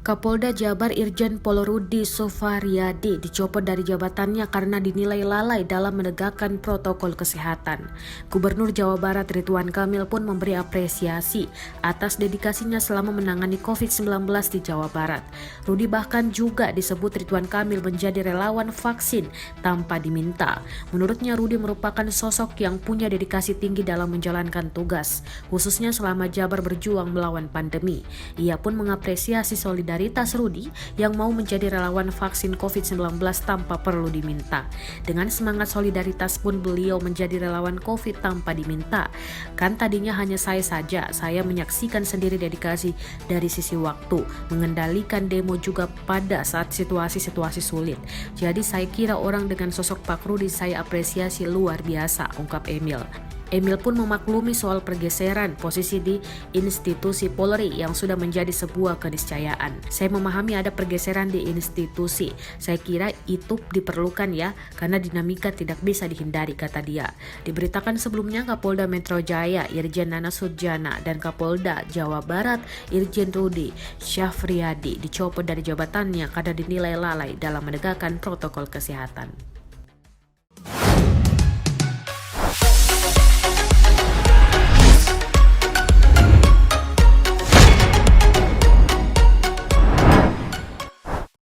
Kapolda Jabar Irjen Pol Rudi Sofariadi dicopot dari jabatannya karena dinilai lalai dalam menegakkan protokol kesehatan. Gubernur Jawa Barat Ridwan Kamil pun memberi apresiasi atas dedikasinya selama menangani COVID-19 di Jawa Barat. Rudi bahkan juga disebut Ridwan Kamil menjadi relawan vaksin tanpa diminta. Menurutnya Rudi merupakan sosok yang punya dedikasi tinggi dalam menjalankan tugas, khususnya selama Jabar berjuang melawan pandemi. Ia pun mengapresiasi solidaritas Rudi yang mau menjadi relawan vaksin COVID-19 tanpa perlu diminta. Dengan semangat solidaritas pun beliau menjadi relawan COVID tanpa diminta. Kan tadinya hanya saya saja, saya menyaksikan sendiri dedikasi dari sisi waktu, mengendalikan demo juga pada saat situasi-situasi sulit. Jadi saya kira orang dengan sosok Pak Rudi saya apresiasi luar biasa, ungkap Emil. Emil pun memaklumi soal pergeseran posisi di institusi Polri yang sudah menjadi sebuah keniscayaan. Saya memahami ada pergeseran di institusi. Saya kira itu diperlukan ya, karena dinamika tidak bisa dihindari, kata dia. Diberitakan sebelumnya Kapolda Metro Jaya Irjen Nana Sudjana dan Kapolda Jawa Barat Irjen Rudi Syafriadi dicopot dari jabatannya karena dinilai lalai dalam menegakkan protokol kesehatan.